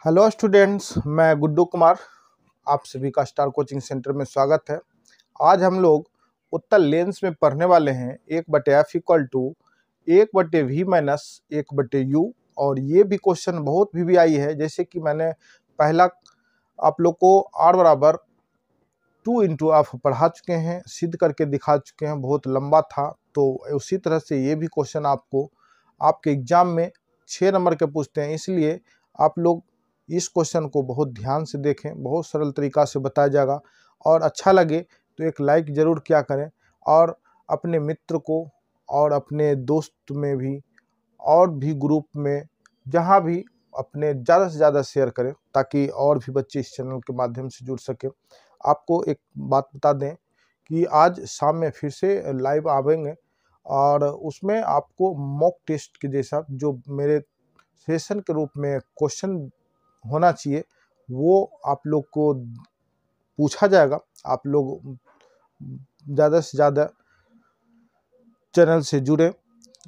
Hello students, मैं गुड्डू कुमार आप सभी का स्टार कोचिंग सेंटर में स्वागत है। आज हम लोग उत्तर लेंस में पढ़ने वाले हैं 1/f equal to 1/v minus 1/u। और ये भी क्वेश्चन बहुत भी आई है, जैसे कि मैंने पहला आप लोग को r बराबर 2 इंटू एफ पढ़ा चुके हैं, सिद्ध करके दिखा चुके हैं, बहुत लंबा था। तो उसी तरह से ये भी क्वेश्चन आपको आपके एग्जाम में 6 नंबर के पूछते हैं, इसलिए आप लोग इस क्वेश्चन को बहुत ध्यान से देखें। बहुत सरल तरीका से बताया जाएगा और अच्छा लगे तो एक लाइक ज़रूर किया करें और अपने मित्र को और अपने दोस्त में भी और भी ग्रुप में जहां भी अपने ज़्यादा से ज़्यादा शेयर करें, ताकि और भी बच्चे इस चैनल के माध्यम से जुड़ सके। आपको एक बात बता दें कि आज शाम में फिर से लाइव आवेंगे और उसमें आपको मॉक टेस्ट के जैसा जो मेरे सेशन के रूप में क्वेश्चन होना चाहिए वो आप लोग को पूछा जाएगा। आप लोग ज़्यादा से ज़्यादा चैनल से जुड़े,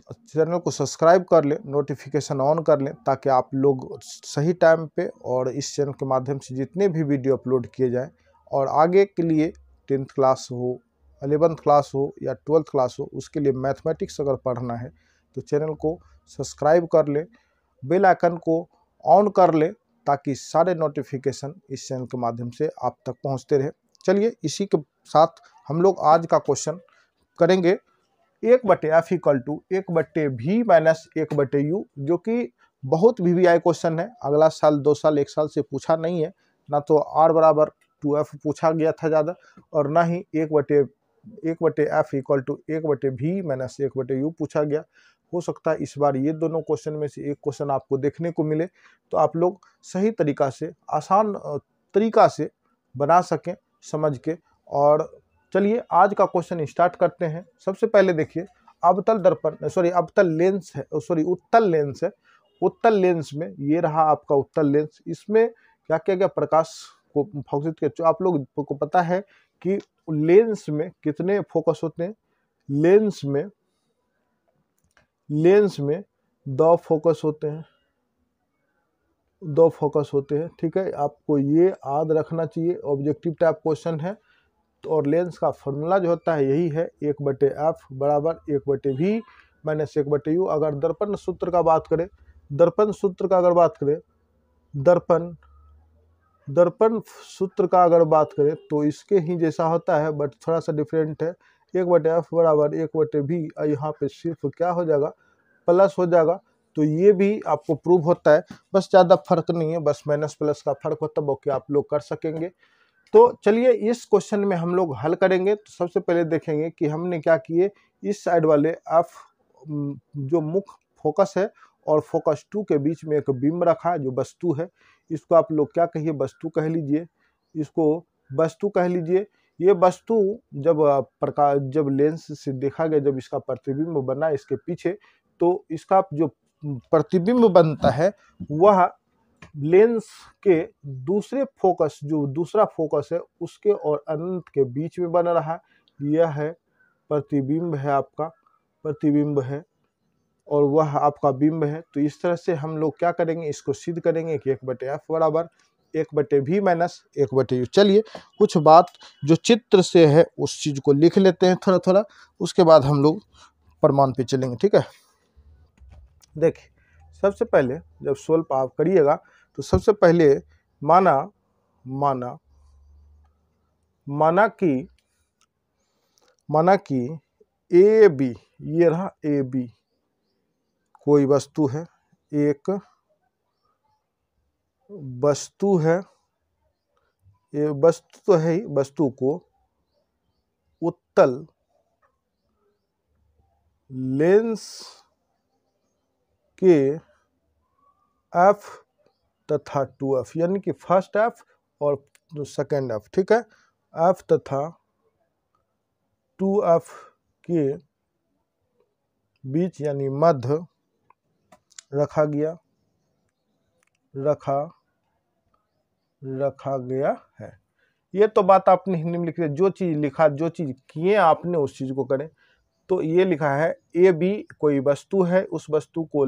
चैनल को सब्सक्राइब कर लें, नोटिफिकेशन ऑन कर लें, ताकि आप लोग सही टाइम पे और इस चैनल के माध्यम से जितने भी वीडियो अपलोड किए जाएं और आगे के लिए 10th क्लास हो, 11th क्लास हो या 12th क्लास हो, उसके लिए मैथमेटिक्स अगर पढ़ना है तो चैनल को सब्सक्राइब कर लें, बेल आइकन को ऑन कर लें, ताकि सारे नोटिफिकेशन इस चैनल के माध्यम से आप तक पहुंचते रहे। चलिए इसी के साथ हम लोग आज का क्वेश्चन करेंगे 1/f equal to 1/v minus 1/u, जो कि बहुत VVI क्वेश्चन है। अगला साल 2 साल 1 साल से पूछा नहीं है, ना तो r बराबर 2f पूछा गया था ज़्यादा, और ना ही 1/f equal to 1/v minus 1/u पूछा गया। हो सकता है इस बार ये दोनों क्वेश्चन में से एक क्वेश्चन आपको देखने को मिले, तो आप लोग सही तरीका से, आसान तरीका से बना सकें समझ के। और चलिए आज का क्वेश्चन स्टार्ट करते हैं। सबसे पहले देखिए, अवतल लेंस है, उत्तल लेंस है। उत्तल लेंस में ये रहा आपका उत्तल लेंस। इसमें क्या किया गया, प्रकाश को फोकस किया। आप लोग को पता है कि लेंस में कितने फोकस होते हैं। लेंस में 2 फोकस होते हैं, 2 फोकस होते हैं। ठीक है, आपको ये याद रखना चाहिए, ऑब्जेक्टिव टाइप क्वेश्चन है। और लेंस का फॉर्मूला जो होता है यही है, 1/f बराबर 1/v माइनस 1/u। अगर दर्पण सूत्र का बात करें, दर्पण सूत्र का अगर बात करें तो इसके ही जैसा होता है, बट थोड़ा सा डिफरेंट है। 1/f बराबर 1/v, यहाँ पे सिर्फ क्या हो जाएगा, प्लस हो जाएगा। तो ये भी आपको प्रूव होता है, बस ज़्यादा फर्क नहीं है, बस माइनस प्लस का फर्क होता है, बाकी आप लोग कर सकेंगे। तो चलिए इस क्वेश्चन में हम लोग हल करेंगे। तो सबसे पहले देखेंगे कि हमने क्या किए, इस साइड वाले एफ जो मुख्य फोकस है और फोकस 2 के बीच में एक बिंब रखा है जो वस्तु है। इसको आप लोग क्या कहिए, वस्तु कह लीजिए, इसको वस्तु कह लीजिए। ये वस्तु जब लेंस से देखा गया, जब इसका प्रतिबिंब बना इसके पीछे, तो इसका जो प्रतिबिंब बनता है वह लेंस के दूसरा फोकस है उसके और अनंत के बीच में बना रहा। यह है प्रतिबिंब, है आपका प्रतिबिंब है और वह आपका बिंब है। तो इस तरह से हम लोग क्या करेंगे, इसको सिद्ध करेंगे कि 1/f बराबर 1/v माइनस 1/u। चलिए कुछ बात जो चित्र से है उस चीज को लिख लेते हैं थोड़ा थोड़ा, उसके बाद हम लोग प्रमाण पे चलेंगे। ठीक है, देखिए सबसे पहले जब सोल्व आप करिएगा तो सबसे पहले माना कि ए बी, ये रहा ए बी, कोई वस्तु है, एक वस्तु है, ये वस्तु तो है ही, वस्तु को उत्तल लेंस के f तथा 2f, यानी कि फर्स्ट f और सेकेंड f, ठीक है, f तथा 2f के बीच यानी मध्य रखा गया है। ये तो बात आपने हिंदी में लिख दिया, जो चीज लिखा, जो चीज किए आपने उस चीज को करें। तो ये लिखा है ए बी कोई वस्तु है, उस वस्तु को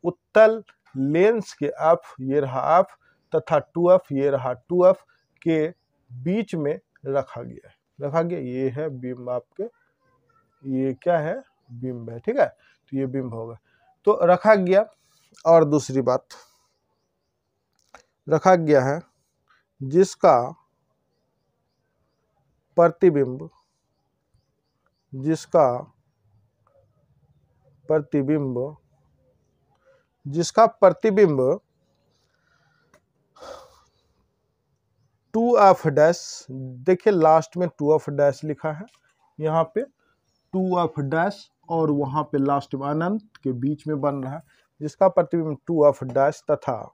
उत्तल लेंस के एफ, ये रहा एफ, तथा 2f, ये रहा 2f के बीच में रखा गया है। रखा गया, ये है बिंब आपके, ये क्या है, बिंब है, ठीक है। तो ये बिंब होगा, तो रखा गया। और दूसरी बात, रखा गया है जिसका प्रतिबिंब, जिसका प्रतिबिंब 2f डैश, देखिए लास्ट में 2f डैश लिखा है, यहाँ पे 2f डैश और वहां पे लास्ट में अनंत के बीच में बन रहा है, जिसका प्रतिबिंब 2f डैश तथा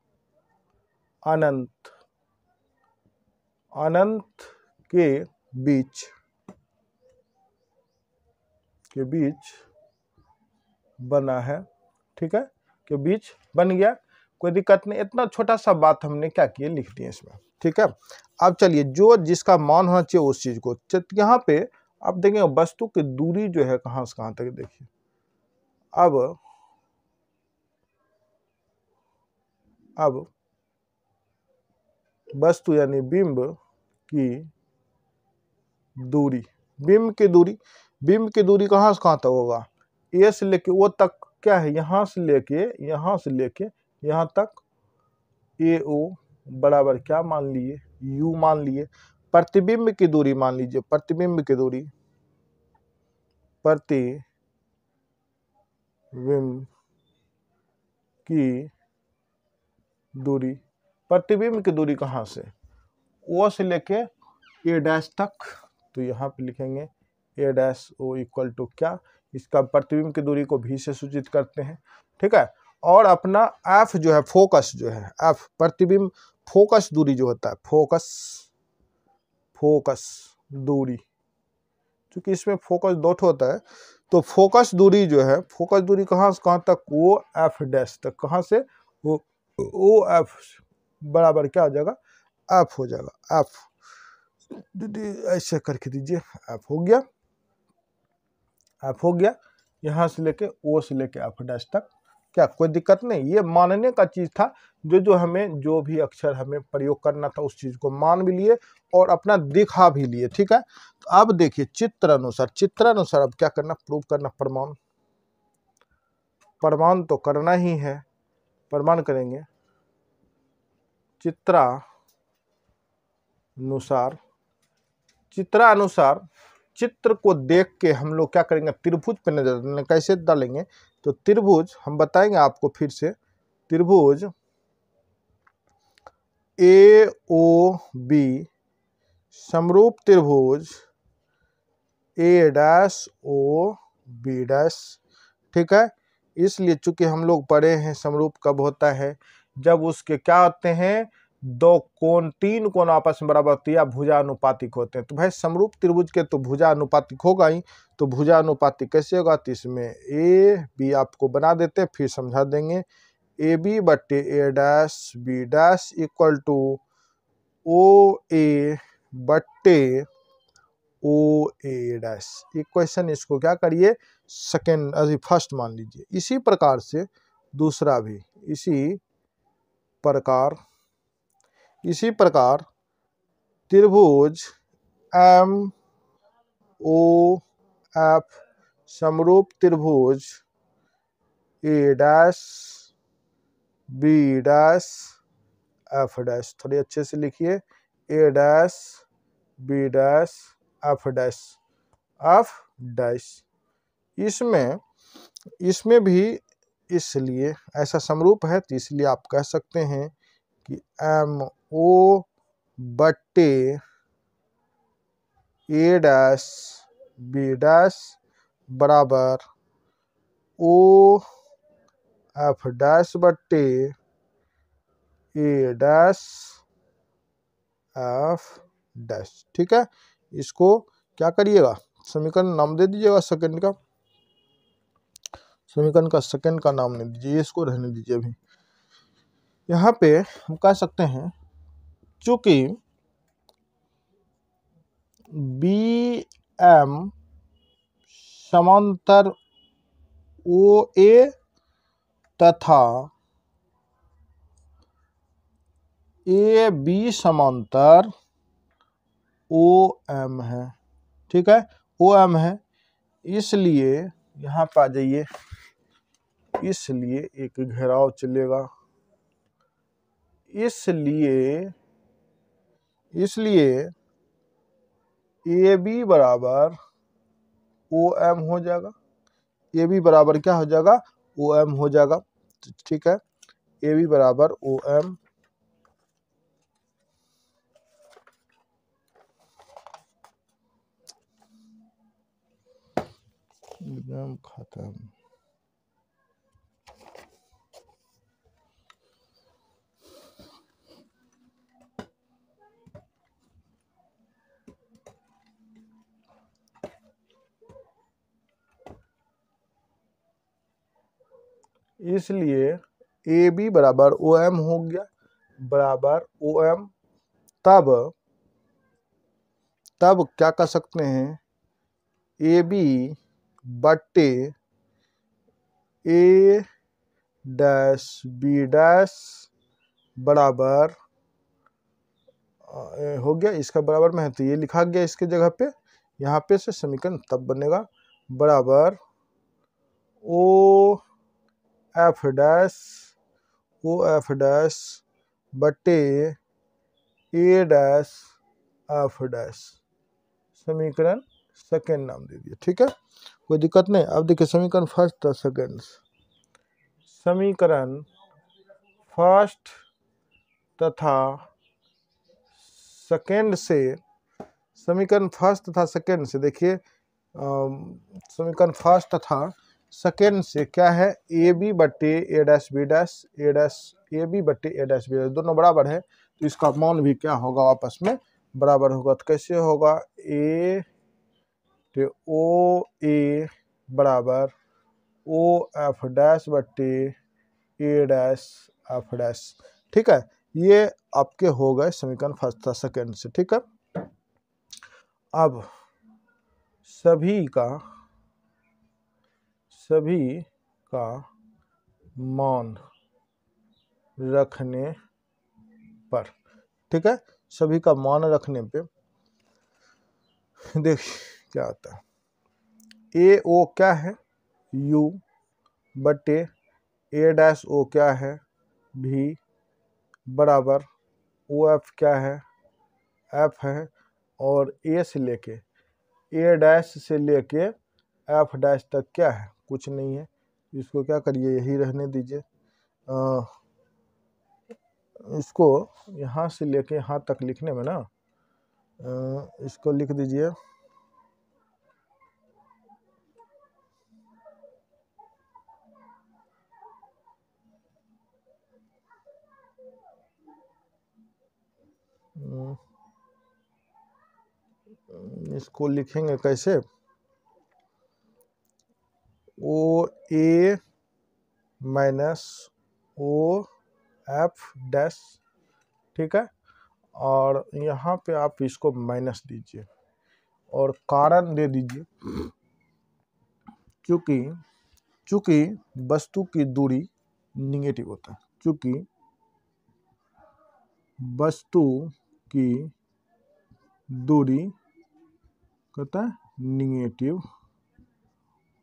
अनंत के बीच बना है, ठीक है, के बीच बन गया, कोई दिक्कत नहीं। इतना छोटा सा बात हमने क्या किया, लिख दिए इसमें, ठीक है। अब चलिए, जो जिसका मान होना चाहिए उस चीज को, यहाँ पे आप देखेंगे वस्तु की दूरी जो है कहां से कहां तक, देखिए अब वस्तु यानी बिंब की दूरी, बिंब की दूरी कहां से कहां तक होगा, ए से लेके ओ तक, क्या है, यहां से लेके यहां तक ए ओ बराबर क्या मान लिए, यू मान लिए। प्रतिबिंब की दूरी मान लीजिए, प्रतिबिंब की दूरी कहां से, ओ से लेके ए डैश तक, तो यहाँ पे लिखेंगे ए डैश ओ इक्वल टू क्या, इसका प्रतिबिंब की दूरी को भी से सूचित करते हैं, ठीक है। और अपना एफ जो है, फोकस जो है, एफ प्रतिबिंब फोकस दूरी जो होता है, फोकस दूरी, क्योंकि इसमें फोकस डॉट होता है, तो फोकस दूरी जो है, फोकस दूरी कहां से कहां तक, ओ एफ डैश तक, कहां से, ओ एफ बराबर क्या हो जाएगा, एफ हो जाएगा, एफ ऐसे करके दीजिए, एफ हो गया, यहां से लेके ओ से लेके एफ डैश तक, क्या कोई दिक्कत नहीं। ये मानने का चीज था, जो हमें जो भी अक्षर हमें प्रयोग करना था उस चीज को मान भी लिए और अपना दिखा भी लिए, ठीक है। तो अब देखिए चित्र अनुसार अब क्या करना, प्रूव करना, प्रमाण तो करना ही है, प्रमाण करेंगे चित्रानुसार चित्र को देख के हम लोग क्या करेंगे, त्रिभुज पे नजर डालेंगे। कैसे डालेंगे, तो त्रिभुज हम बताएंगे आपको फिर से, त्रिभुज ए ओ बी समरूप त्रिभुज A dash O B dash, ठीक है। इसलिए चूंकि हम लोग पढ़े हैं समरूप कब होता है, जब उसके क्या होते हैं, दो कोण, तीन कोण आपस में बराबर होती है, भुजानुपातिक होते हैं। तो भाई समरूप त्रिभुज के तो भुजानुपातिक होगा ही, तो भुजानुपातिक कैसे होगा, तो इसमें ए बी आपको बना देते हैं, फिर समझा देंगे, ए बी बट्टे A dash B dash equal to O A बट्टे ओ ए डैश। इक्वेशन इसको क्या करिए, सेकेंड अभी फर्स्ट मान लीजिए। इसी प्रकार से दूसरा भी, इसी प्रकार त्रिभुज एम ओ एफ समरूप त्रिभुज A dash B dash F dash, थोड़ी अच्छे से लिखिए, A dash B dash F dash. इसमें भी इसलिए ऐसा समरूप है, तो इसलिए आप कह सकते हैं कि एम ओ बट्टे ए डैश बी डैश बराबर ओ एफ डैश बट्टे ए डैश एफ डैश, ठीक है। इसको क्या करिएगा, समीकरण नाम दे दीजिएगा, सेकंड का समीकरण का सेकंड का नाम नहीं दीजिए, इसको रहने दीजिए। अभी यहाँ पे हम कह सकते हैं, चूंकि बी एम समांतर ओ ए तथा ए बी समांतर ओ एम है, ठीक है, ओ एम है, इसलिए यहाँ पे आ जाइए, इसलिए एक घेराव चलेगा, इसलिए ए बी बराबर ओ एम हो जाएगा, ए बी बराबर क्या हो जाएगा, ओ एम हो जाएगा, ठीक है, ए बी बराबर ओ एम, एग्जाम खत्म। इसलिए ए बी बराबर ओ एम हो गया, बराबर ओ एम, तब क्या कर सकते हैं, ए बी बट्टे ए डैश बी डैश बराबर हो गया, इसका बराबर में है तो ये लिखा गया इसके जगह पे, यहाँ पे से समीकरण तब बनेगा, बराबर ओ एफ डैश बटे ए डैश एफ डैश, समीकरण सेकेंड नाम दे दिया, ठीक है, कोई दिक्कत नहीं। अब देखिए समीकरण फर्स्ट और सेकेंड, समीकरण फर्स्ट तथा सेकेंड से, समीकरण फर्स्ट तथा सेकेंड से देखिए, समीकरण फर्स्ट तथा सेकेंड से क्या है, ए बी बट्टे A dash B dash, A B बट्टे ए डैश बी डैश दोनों बराबर है, तो इसका मान भी क्या होगा, आपस में बराबर होगा, तो कैसे होगा, ए तो ओ ए बराबर ओ एफ डैश बट्टे ए डैश एफ डैश, ठीक है, ये आपके हो गए समीकरण फर्स्ट तथा सेकेंड से, ठीक है। अब सभी का मान रखने पर, ठीक है, सभी का मान रखने पे देखिए क्या आता है, ए ओ क्या है, यू बटे ए डैश ओ क्या है, भी बराबर ओ एफ क्या है, एफ है, और ए से लेके ए डैश से लेके एफ डैश तक क्या है, कुछ नहीं है, इसको क्या करिए, यही रहने दीजिए, इसको यहाँ से लेके यहाँ तक लिखने में ना, इसको लिख दीजिए, इसको लिखेंगे कैसे, ओ ए माइनस ओ एफ डैश, ठीक है, और यहाँ पे आप इसको माइनस दीजिए और कारण दे दीजिए, चूंकि वस्तु की दूरी निगेटिव होता है, चूंकि वस्तु की दूरी कहता है निगेटिव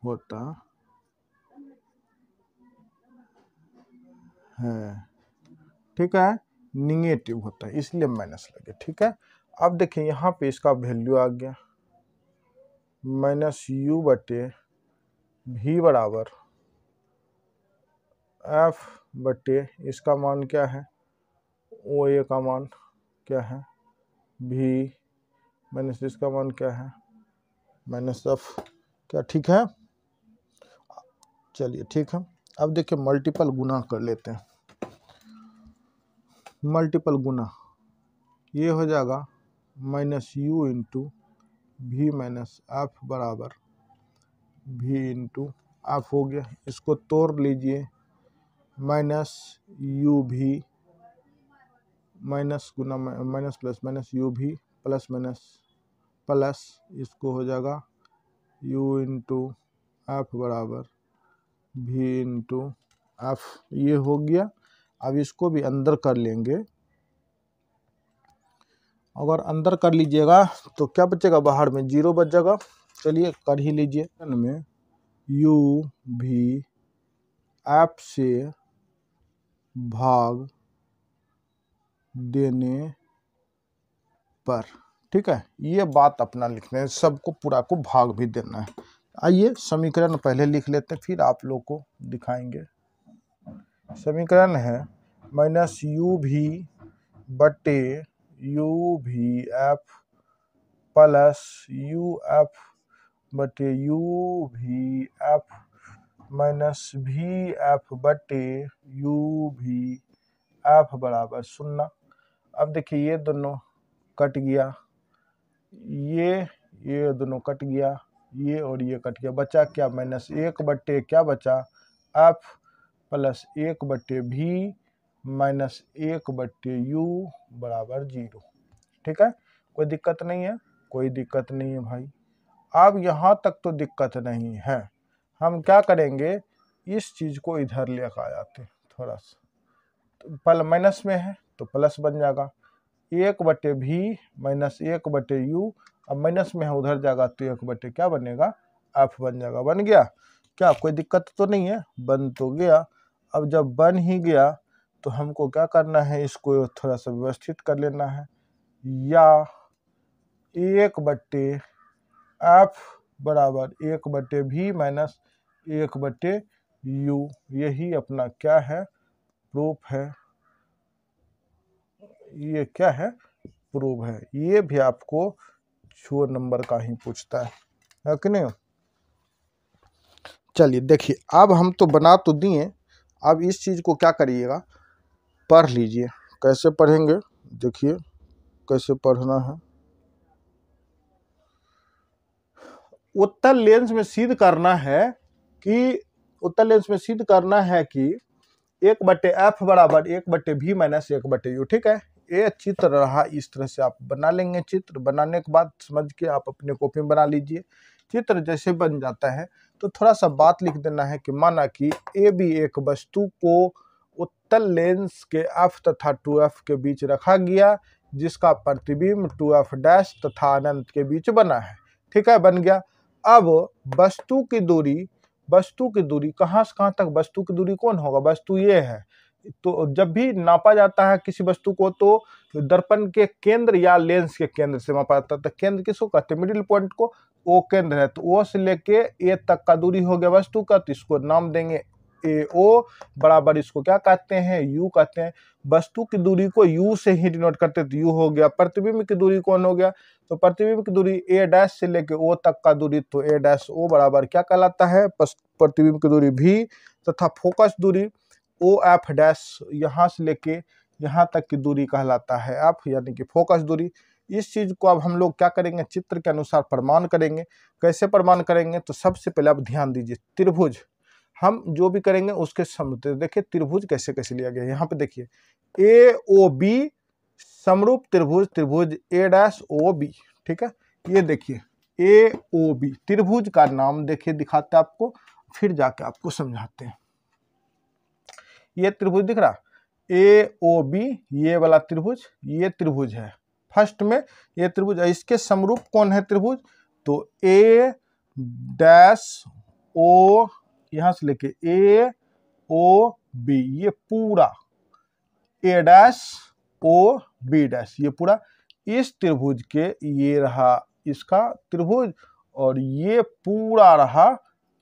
होता है, ठीक है, निगेटिव होता है, इसलिए माइनस लगे, ठीक है। अब देखिए यहाँ पे इसका वैल्यू आ गया, माइनस यू बटे भी बराबर एफ बटे इसका मान क्या है, ओ ए का मान क्या है, भी माइनस इसका मान क्या है, माइनस एफ, क्या ठीक है, चलिए ठीक है। अब देखिए मल्टीपल गुना कर लेते हैं, मल्टीपल गुना ये हो जाएगा माइनस यू इंटू भी माइनस एफ बराबर भी इंटू एफ हो गया, इसको तोड़ लीजिए, माइनस यू भी minus Guna minus plus minus you भी प्लस माइनस प्लस, इसको हो जाएगा यू इंटू एफ बराबर भी इंटू एफ, ये हो गया। अब इसको भी अंदर कर लेंगे, अगर अंदर कर लीजिएगा तो क्या बचेगा, बाहर में 0 बच जाएगा। चलिए कर ही लीजिए। में यू भी एफ से भाग देने पर, ठीक है, ये बात अपना लिखना है, सबको पूरा को भाग भी देना है। आइए समीकरण पहले लिख लेते हैं, फिर आप लोग को दिखाएंगे। समीकरण है माइनस यू भी बटे यू भी एफ प्लस यू एफ बटे यू भी एफ माइनस भी एफ बटे यू भी एफ बराबर 0। अब देखिए ये दोनों कट गया, ये दोनों कट गया, ये और ये कट गया, बचा क्या, -1 बटे क्या बचा, एफ प्लस 1 बटे भी माइनस 1 बटे यू बराबर 0। ठीक है, कोई दिक्कत नहीं है, कोई दिक्कत नहीं है भाई। अब यहाँ तक तो दिक्कत नहीं है। हम क्या करेंगे, इस चीज को इधर लेकर आते थोड़ा सा, तो माइनस में है तो प्लस बन जाएगा, 1 बटे भी माइनस 1 बटे यू, अब माइनस में है उधर जाएगा तो 1 बटे क्या बनेगा, एफ बन जाएगा। बन गया क्या, कोई दिक्कत तो नहीं है, बन तो गया। अब जब बन ही गया तो हमको क्या करना है, इसको थोड़ा सा व्यवस्थित कर लेना है, या 1 बटे एफ बराबर 1 बटे भी माइनस 1 बटे यू, यही अपना क्या है, प्रूफ है। ये क्या है, प्रूफ है। ये भी आपको 6 नंबर का ही पूछता है कि नहीं। चलिए देखिए, अब हम तो बना तो दिए, अब इस चीज को क्या करिएगा, पढ़ लीजिए। कैसे पढ़ेंगे, देखिए कैसे पढ़ना है। उत्तल लेंस में सिद्ध करना है कि, उत्तल लेंस में सिद्ध करना है कि 1 बटे एफ बराबर 1 बटे भी माइनस 1 बटे यू। ठीक है, ये चित्र रहा, इस तरह से आप बना लेंगे। चित्र बनाने के बाद समझ के आप अपने कॉपी में बना लीजिए। चित्र जैसे बन जाता है तो थोड़ा सा बात लिख देना है कि माना कि ए बी एक वस्तु को उत्तल लेंस के एफ तथा 2f के बीच रखा गया, जिसका प्रतिबिंब 2f डैश तथा अनंत के बीच बना है। ठीक है, बन गया। अब वस्तु की दूरी कहाँ से कहाँ तक, वस्तु की दूरी कौन होगा, वस्तु ये है। तो जब भी नापा जाता है किसी वस्तु को तो दर्पण के केंद्र या लेंस के केंद्र से मापा जाता है। तो केंद्र किसको कहते हैं, मिडिल पॉइंट को, ओ केंद्र है। तो ओ से लेके ए तक का दूरी हो गया वस्तु का, तो इसको नाम देंगे ए ओ बराबर, इसको क्या कहते हैं, यू कहते हैं। वस्तु की दूरी को यू से ही डिनोट करते, तो यू हो गया। प्रतिबिंब की दूरी कौन हो गया, तो प्रतिबिंब की दूरी ए डैश से लेके ओ तक का दूरी, तो ए डैश ओ बराबर क्या कहलाता है, प्रतिबिंब की दूरी भी, तथा फोकस दूरी ओ एफ डैश, यहाँ से लेके यहाँ तक की दूरी कहलाता है एफ, यानी कि फोकस दूरी। इस चीज को अब हम लोग क्या करेंगे, चित्र के अनुसार प्रमाण करेंगे। कैसे प्रमाण करेंगे, तो सबसे पहले आप ध्यान दीजिए, त्रिभुज हम जो भी करेंगे उसके समरूप। देखिए त्रिभुज कैसे कैसे लिया गया, यहाँ पे देखिए ए ओ बी समरूप त्रिभुज, त्रिभुज ए डैश ओ बी। ठीक है, ये देखिए ए ओ बी त्रिभुज का नाम देखिए, दिखाते आपको, फिर जाके आपको समझाते हैं। ये त्रिभुज दिख रहा, ए ओ बी, ये वाला त्रिभुज, ये त्रिभुज है फर्स्ट में, ये त्रिभुज है। इसके समरूप कौन है त्रिभुज, तो ए डैश ओ, यहां से लेके ए ओ बी, ये पूरा ए डैश ओ बी डैश, ये पूरा इस त्रिभुज के, ये रहा इसका त्रिभुज, और ये पूरा रहा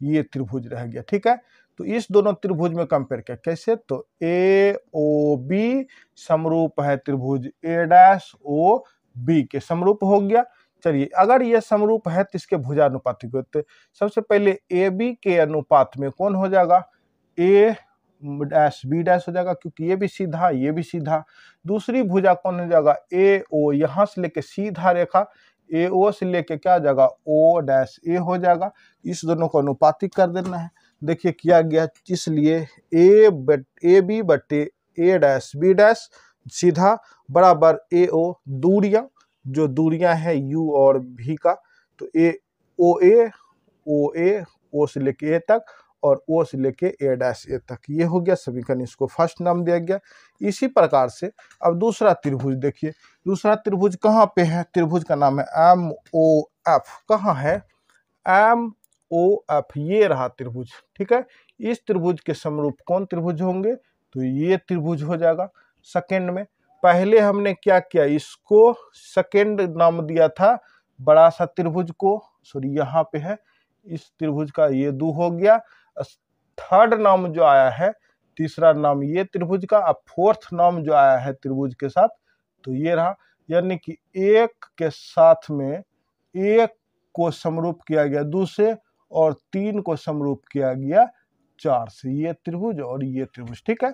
ये त्रिभुज रह गया। ठीक है, तो इस दोनों त्रिभुज में कंपेयर किया कैसे, तो ए ओ बी समरूप है त्रिभुज ए डैश ओ बी के, समरूप हो गया। चलिए, अगर ये समरूप है तो इसके भुजानुपातिक होते, सबसे पहले ए बी के अनुपात में कौन हो जाएगा, ए डैश बी डैश हो जाएगा, क्योंकि ये भी सीधा ये भी सीधा। दूसरी भुजा कौन हो जाएगा, ए ओ, यहाँ से लेके सीधा रेखा ए ओ से लेके क्या जाएगा, ओ डैश ए हो जाएगा। इस दोनों को अनुपातिक कर देना है। देखिए किया गया, इसलिए ए बी बटे ए डैश बी डैश सीधा बराबर ए ओ, दूरियां जो दूरियां हैं यू और भी का, तो ए ओ से लेके ए तक, और ओ से लेके ए डैश ए तक, ये हो गया समीकरण, इसको फर्स्ट नाम दिया गया। इसी प्रकार से अब दूसरा त्रिभुज देखिए, दूसरा त्रिभुज कहाँ पे है, त्रिभुज का नाम है एम ओ एफ। कहाँ है, एम ओ एफ, ये रहा त्रिभुज, ठीक है। इस त्रिभुज के समरूप कौन त्रिभुज होंगे, तो ये त्रिभुज हो जाएगा सेकेंड में। पहले हमने क्या किया, इसको सेकेंड नाम दिया था बड़ा सा त्रिभुज को, सॉरी यहाँ पे है, इस त्रिभुज का ये दो हो गया। थर्ड नाम जो आया है, तीसरा नाम ये त्रिभुज का, अब फोर्थ नाम जो आया है त्रिभुज के साथ, तो ये रहा। यानी कि एक के साथ में एक को समरूप किया गया दो से, और तीन को समरूप किया गया चार से, ये त्रिभुज और ये त्रिभुज, ठीक है।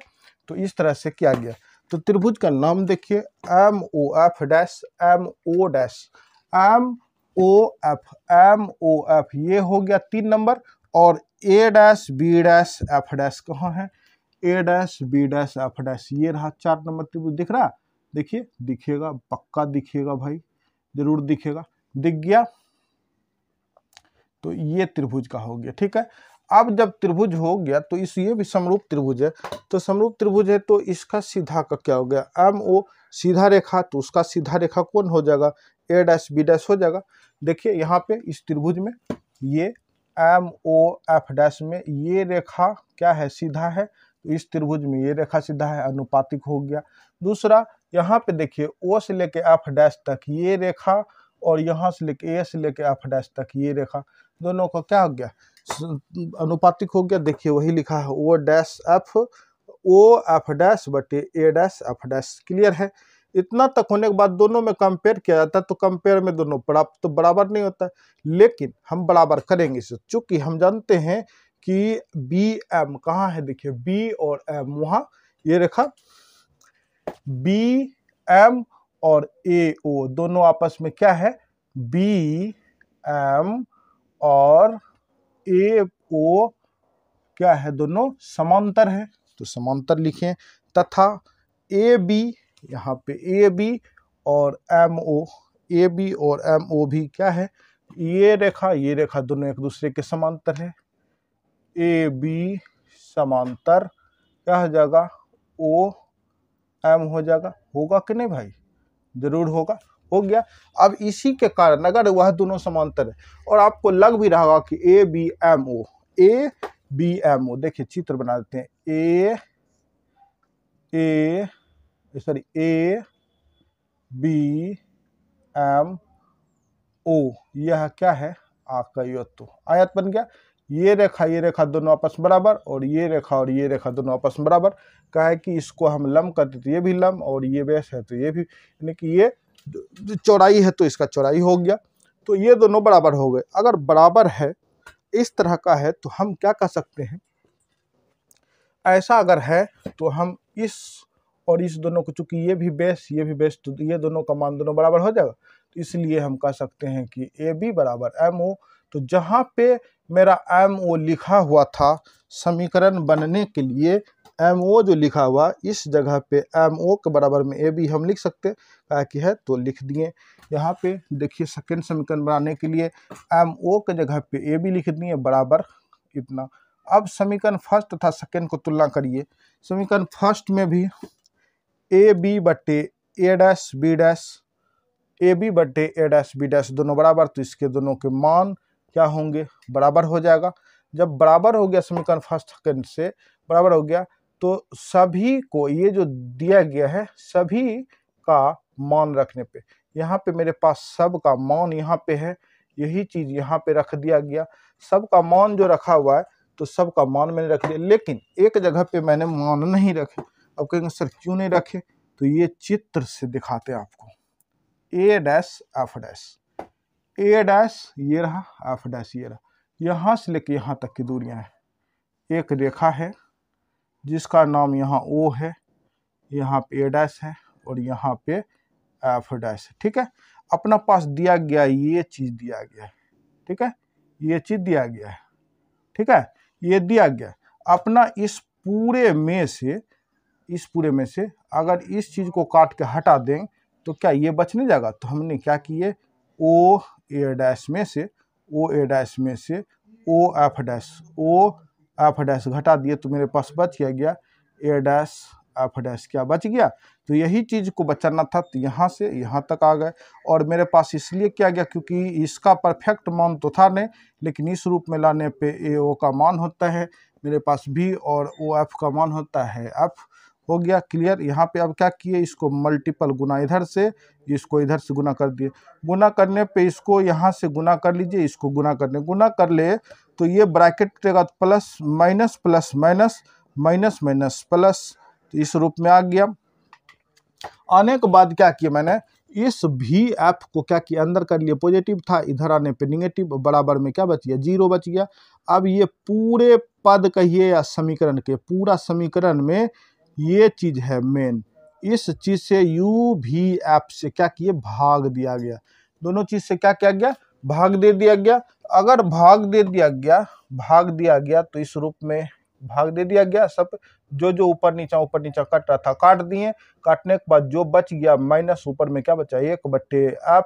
तो इस तरह से किया गया। तो त्रिभुज का नाम देखिए M O F dash M O dash M O F, ये हो गया 3 नंबर। और A dash B dash F dash कहाँ है, A dash B dash F dash, ये रहा 4 नंबर त्रिभुज। दिख रहा, देखिए दिखेगा, पक्का दिखेगा भाई, जरूर दिखेगा, दिख गया। तो ये त्रिभुज का हो गया, ठीक है। अब जब त्रिभुज हो गया तो इस ये भी समरूप त्रिभुज है, तो समरूप त्रिभुज है तो इसका सीधा का क्या हो गया, एम ओ सीधा रेखा, तो उसका सीधा रेखा कौन हो जाएगा, ए डैश बी डैश हो जाएगा। देखिए यहाँ पे इस त्रिभुज में ये एम ओ एफ डैश में ये रेखा क्या है, सीधा है, तो इस त्रिभुज में ये रेखा सीधा है, अनुपातिक हो गया। दूसरा यहाँ पे देखिए ओ से लेके एफ डैश तक ये रेखा, और यहाँ से लेके ए से लेके एफ डैश तक ये रेखा, दोनों का क्या हो गया, अनुपातिक हो गया। देखिए वही लिखा है O dash F, O F dash बटे A dash F dash, clear है। इतना तक होने के बाद दोनों में कंपेयर किया जाता है, तो कंपेयर में दोनों तो बराबर नहीं होता है, लेकिन हम बराबर करेंगे इसे, चूंकि हम जानते हैं कि बी एम कहाँ है, देखिए बी और एम, वहाँ ये रेखा बी एम और ए ओ दोनों आपस में क्या है, बी एम और ए ओ क्या है, दोनों समांतर है, तो समांतर लिखें। तथा ए बी, यहाँ पे ए बी और एम ओ, ए बी और एम ओ भी क्या है, ये रेखा दोनों एक दूसरे के समांतर है। ए बी समांतर क्या हो जाएगा, ओ एम हो जाएगा, होगा कि नहीं भाई, जरूर होगा, हो गया। अब इसी के कारण अगर वह दोनों समांतर है और आपको लग भी रहा होगा कि A B M O, A B M O, देखिए चित्र बना देते हैं, ए बी एम ओ, यह क्या है, आपका योत्तु, आयत बन गया। ये रेखा दोनों आपस बराबर, और ये रेखा दोनों आपस में बराबर। कहा है कि इसको हम लंब करते तो ये भी लंब, और ये बेस है तो ये भी, यानी कि ये चौड़ाई है तो इसका चौड़ाई हो गया, तो ये दोनों बराबर हो गए। अगर बराबर है इस तरह का है तो हम क्या कर सकते हैं, ऐसा अगर है तो हम इस और इस दोनों को, चूंकि ये भी बेस तो ये दोनों का मान दोनों बराबर हो जाएगा, तो इसलिए हम कह सकते हैं कि ए बी बराबर एम ओ। तो जहाँ पे मेरा एम ओ लिखा हुआ था समीकरण बनने के लिए, एम ओ जो लिखा हुआ इस जगह पे एम ओ के बराबर में ए बी हम लिख सकते हैं, कि है तो लिख दिए। यहाँ पे देखिए सेकेंड समीकरण बनाने के लिए एम ओ के जगह पे ए बी लिख दिए बराबर इतना। अब समीकरण फर्स्ट तथा सेकेंड को तुलना करिए। समीकरण फर्स्ट में भी ए बी बट्टे A dash B dash, A B बट्टे ए डैश बी डैश दोनों बराबर, तो इसके दोनों के मान क्या होंगे, बराबर हो जाएगा। जब बराबर हो गया समीकरण फर्स्ट सेकेंड से बराबर हो गया, तो सभी को ये जो दिया गया है सभी का मान रखने पे, यहाँ पे मेरे पास सब का मान यहाँ पे है, यही चीज यहाँ पे रख दिया गया। सब का मान जो रखा हुआ है तो सब का मान मैंने रख दिया, लेकिन एक जगह पे मैंने मान नहीं रखे। अब कहेंगे सर क्यों नहीं रखे, तो ये चित्र से दिखाते हैं आपको। ए डैश एफ डैश, ए डैश ये रहा, एफ डैश ये रहा, यहाँ से लेके यहाँ तक की दूरियां हैं। एक रेखा है जिसका नाम यहाँ ओ है, यहाँ पे ए डैश है और यहाँ पे एफ डैश है, ठीक है। अपना पास दिया गया ये चीज दिया गया है, ठीक है, ये चीज दिया गया है, ठीक है, ये दिया गया। अपना इस पूरे में से अगर इस चीज को काट के हटा दें तो क्या ये बच नहीं जाएगा। तो हमने क्या किए, ओ ए डैश में से O F dash, O F dash घटा दिए तो मेरे पास बच गया ए डैश एफ डैश, क्या बच गया। तो यही चीज़ को बचाना था, तो यहाँ से यहाँ तक आ गए। और मेरे पास इसलिए क्या गया क्योंकि इसका परफेक्ट मान तो था नहीं, लेकिन इस रूप में लाने पे ए ओ का मान होता है मेरे पास बी और ओ एफ का मान होता है एफ। हो गया क्लियर। यहाँ पे अब क्या किए, इसको मल्टीपल गुना इधर से, इसको इधर से गुना कर दिए। गुना करने पे इसको यहाँ से गुना कर लीजिए, इसको गुना कर ले तो ये ब्रैकेट कटेगा plus minus plus minus minus minus plus, तो इस रूप में आ गया। आने के बाद क्या किया मैंने, इस भी एफ को क्या किया, अंदर कर लिए पॉजिटिव था, इधर आने पे निगेटिव, बराबर में क्या बच गया, 0 बच गया। अब ये पूरे पद कहिए या समीकरण के, पूरा समीकरण में ये चीज है मेन, इस चीज से यू भी एफ से क्या किए, भाग दिया गया। दोनों चीज से क्या किया गया, भाग दे दिया गया। अगर भाग दे दिया गया तो इस रूप में भाग दे दिया गया। सब जो ऊपर नीचा कट रहा था काट दिए। काटने के बाद जो बच गया माइनस, ऊपर में क्या बचा, 1/एफ,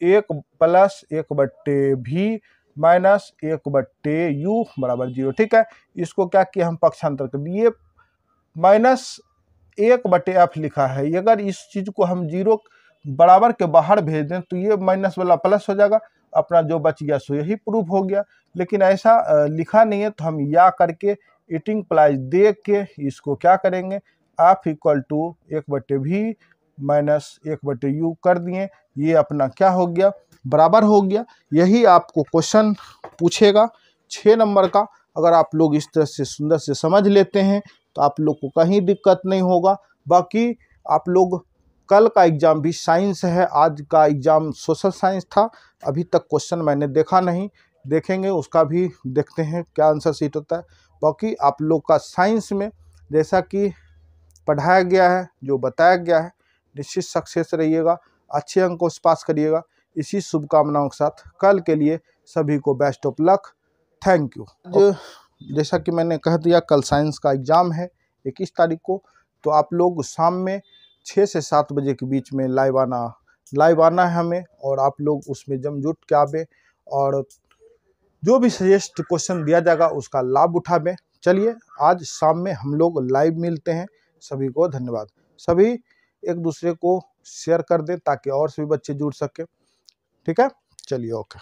1 प्लस 1/भी माइनस 1/यू बराबर 0। ठीक है, इसको क्या किया हम पक्षांतर कर दिए, माइनस 1/एफ लिखा है। अगर इस चीज को हम 0 बराबर के बाहर भेज दें तो ये माइनस वाला प्लस हो जाएगा, अपना जो बच गया सो यही प्रूफ हो गया। लेकिन ऐसा लिखा नहीं है, तो हम या करके इट इम्प्लाइज दे के इसको क्या करेंगे, एफ इक्वल टू 1/भी माइनस 1/यू कर दिए। ये अपना क्या हो गया, बराबर हो गया। यही आपको क्वेश्चन पूछेगा 6 नंबर का। अगर आप लोग इस तरह से सुंदर से समझ लेते हैं तो आप लोग को कहीं दिक्कत नहीं होगा। बाकी आप लोग कल का एग्जाम भी साइंस है, आज का एग्जाम सोशल साइंस था। अभी तक क्वेश्चन मैंने देखा नहीं, देखेंगे उसका भी, देखते हैं क्या आंसर शीट होता है। बाकी आप लोग का साइंस में जैसा कि पढ़ाया गया है, जो बताया गया है, निश्चित सक्सेस रहिएगा, अच्छे अंकों से पास करिएगा। इसी शुभकामनाओं के साथ कल के लिए सभी को best of luck. Thank you. जैसा कि मैंने कह दिया, कल साइंस का एग्ज़ाम है 21 तारीख को, तो आप लोग शाम में 6 से 7 बजे के बीच में लाइव आना है हमें, और आप लोग उसमें जमजुट के आवे और जो भी सजेस्ट क्वेश्चन दिया जाएगा उसका लाभ उठावे। चलिए आज शाम में हम लोग लाइव मिलते हैं। सभी को धन्यवाद। सभी एक दूसरे को शेयर कर दें ताकि और सभी बच्चे जुड़ सके। ठीक है, चलिए ओके।